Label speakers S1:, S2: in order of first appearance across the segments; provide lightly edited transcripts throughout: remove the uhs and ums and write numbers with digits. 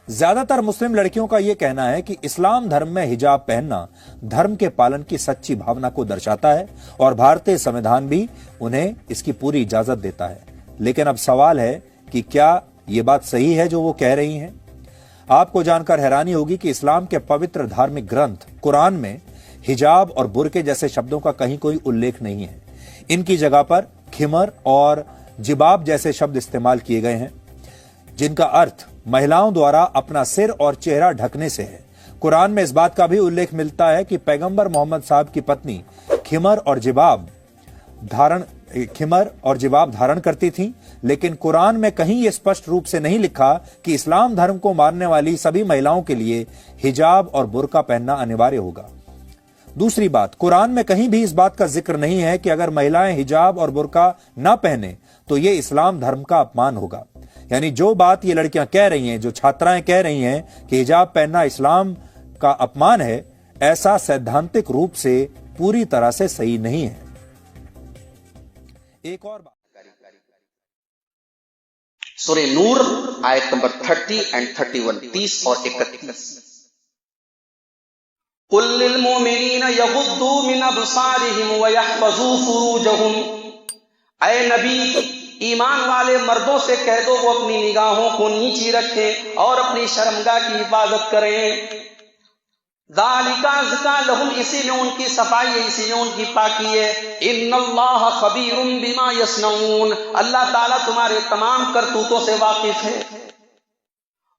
S1: ज्यादातर मुस्लिम लड़कियों का यह कहना है कि इस्लाम धर्म में हिजाब पहनना धर्म के पालन की सच्ची भावना को दर्शाता है और भारतीय संविधान भी उन्हें इसकी पूरी इजाजत देता है। लेकिन अब सवाल है कि क्या ये बात सही है जो वो कह रही हैं? आपको जानकर हैरानी होगी कि इस्लाम के पवित्र धार्मिक ग्रंथ कुरान में हिजाब और बुरके जैसे शब्दों का कहीं कोई उल्लेख नहीं है। इनकी जगह पर खिमर और जिबाब जैसे शब्द इस्तेमाल किए गए हैं, जिनका अर्थ महिलाओं द्वारा अपना सिर और चेहरा ढकने से है। कुरान में इस बात का भी उल्लेख मिलता है कि पैगंबर मोहम्मद साहब की पत्नी खिमर और जिबाब धारण करती थीं, लेकिन कुरान में कहीं ये स्पष्ट रूप से नहीं लिखा कि इस्लाम धर्म को मानने वाली सभी महिलाओं के लिए हिजाब और बुर्का पहनना अनिवार्य होगा। दूसरी बात, कुरान में कहीं भी इस बात का जिक्र नहीं है कि अगर महिलाएं हिजाब और बुर्का न पहने तो ये इस्लाम धर्म का अपमान होगा। यानी जो बात ये लड़कियां कह रही हैं, जो छात्राएं कह रही हैं कि हिजाब पहनना इस्लाम का अपमान है, ऐसा सैद्धांतिक रूप से पूरी तरह से सही नहीं है। एक और बात,
S2: सूरह नूर आयत नंबर 30 एंड 31, 30 और 31। कुल लिल मोमिनीना यगुद्दू मिन अबसारिहिम व यहफज़ू फुरूजहुम। ऐ नबी, ईमान वाले मर्दों से कह दो वो अपनी निगाहों को नीची रखें और अपनी शर्मगाह की हिफाजत करें। ज़ालिका अज़का लहुम, इसी में उनकी सफाई है, इसी में उनकी पाकी है। इन्नल्लाह खबीरुम बिमा यसनऊन, अल्लाह ताला तुम्हारे तमाम करतूतों से वाकिफ है।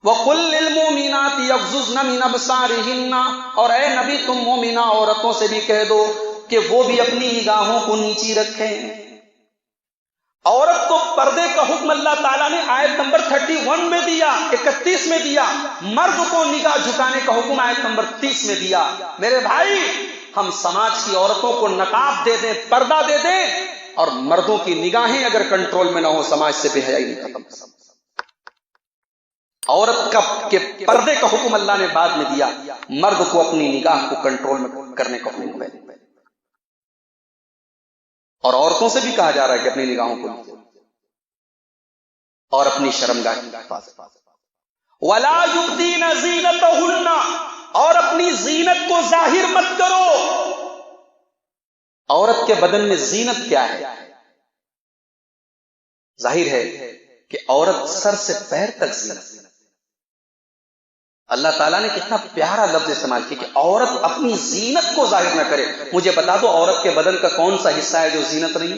S2: वकुल लिल मोमिनाति यग़ज़ुज़्न मिन अबसारिहिन्ना, और ऐ नबी तुम मोमिना औरतों से भी कह दो कि वो भी अपनी निगाहों को नीची रखें। औरत को पर्दे का हुक्म अल्लाह ताला ने आयत नंबर 31 में दिया, 31 में दिया। मर्द को निगाह झुकाने का हुक्म आयत नंबर 30 में दिया। मेरे भाई, हम समाज की औरतों को नकाब दे दें, पर्दा दे दें, और मर्दों की निगाहें अगर कंट्रोल में ना हो, समाज से बेहयाई नहीं खत्म। औरत का के पर्दे का हुक्म अल्लाह ने बाद में दिया, मर्द को अपनी निगाह को कंट्रोल में करने का हुक्म है। और औरतों से भी कहा जा रहा है कि अपनी निगाहों को और अपनी शर्मगाह की हिफाजत। वला युब्दीना ज़ीनतहुन्ना, और अपनी जीनत को जाहिर मत करो। औरत के बदन में जीनत क्या है? जाहिर है कि औरत सर से पैर तक जीनत। अल्लाह ताला ने कितना प्यारा लफ्ज इस्तेमाल किया कि औरत अपनी जीनत को जाहिर न करे। मुझे बता दो, औरत के बदन का कौन सा हिस्सा है जो जीनत नहीं?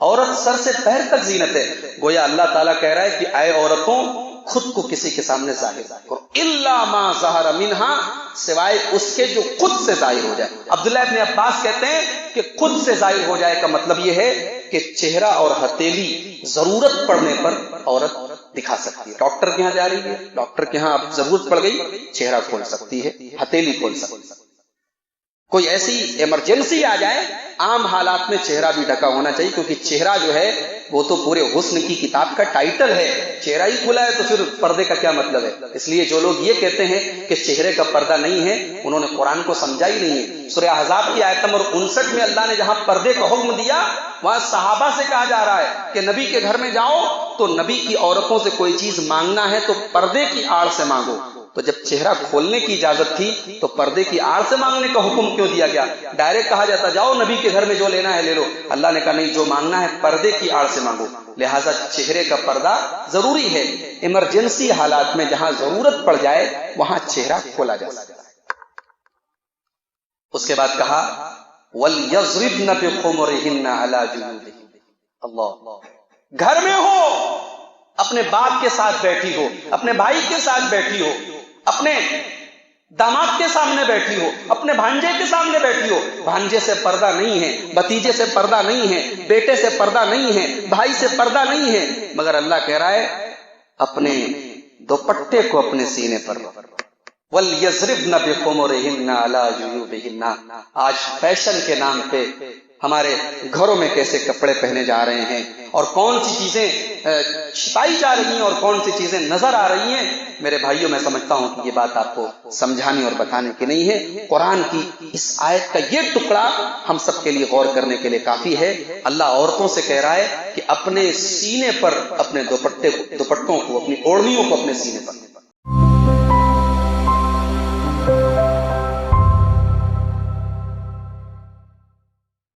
S2: औरत सर से पैर तक जीनत है। गोया अल्लाह ताला कह रहा है कि ऐ औरतों, खुद को किसी के सामने जाहिर करो, इल्ला मा ज़हरा मिन्हा, सिवाय उसके जो खुद से जाहिर हो जाए। अब्दुल्लाह इब्न अब्बास कहते हैं कि खुद से जाहिर हो जाए का मतलब यह है कि चेहरा और हथेली जरूरत पड़ने पर औरत दिखा सकती है। डॉक्टर के यहां जा रही है, डॉक्टर के यहां अब जरूरत पड़ गई, चेहरा खोल सकती है, हथेली खोल सकती है। कोई ऐसी इमरजेंसी आ जाए, आम हालात में चेहरा भी ढका होना चाहिए, क्योंकि चेहरा जो है वो तो पूरे हुस्न की किताब का टाइटल है। चेहरा ही खुला है तो फिर पर्दे का क्या मतलब है? इसलिए जो लोग ये कहते हैं कि चेहरे का पर्दा नहीं है, उन्होंने कुरान को समझा ही नहीं है। सूरह अहज़ाब की आयत नंबर 59 में अल्लाह ने जहां पर्दे का हुक्म दिया, वहां सहाबा से कहा जा रहा है कि नबी के घर में जाओ तो नबी की औरतों से कोई चीज मांगना है तो पर्दे की आड़ से मांगो। तो जब चेहरा खोलने की इजाजत थी तो पर्दे की आड़ से मांगने का हुक्म क्यों दिया गया? डायरेक्ट कहा जाता जाओ नबी के घर में जो लेना है ले लो। अल्लाह ने कहा नहीं, जो मांगना है पर्दे की आड़ से मांगो। लिहाजा चेहरे का पर्दा जरूरी है। इमरजेंसी हालात में जहां जरूरत पड़ जाए वहां चेहरा खोला जा सकता है। उसके बाद कहा वलयज़रिबन बिखुमुरिहिन्ना अला जुयूबिहिन्ना। अल्लाह, घर में हो, अपने बाप के साथ बैठी हो, अपने भाई के साथ बैठी हो, अपने दामाद के सामने बैठी हो, अपने भांजे के सामने बैठी हो, भांजे से पर्दा नहीं है, भतीजे से पर्दा नहीं है, बेटे से पर्दा नहीं है, भाई से पर्दा नहीं है, मगर अल्लाह कह रहा है अपने दुपट्टे को अपने सीने पर वलयज़रिबन बिखुमुरिहिन्ना अला जुयूबिहिन्ना। आज फैशन के नाम पे हमारे घरों में कैसे कपड़े पहने जा रहे हैं और कौन सी चीजें छिपाई जा रही हैं और कौन सी चीजें नजर आ रही हैं। मेरे भाइयों, मैं समझता हूं कि ये बात आपको समझाने और बताने की नहीं है। कुरान की इस आयत का ये टुकड़ा हम सब के लिए गौर करने के लिए काफी है। अल्लाह औरतों से कह रहा है कि अपने सीने पर अपने दुपट्टों को, अपनी ओढ़नियों को अपने सीने पर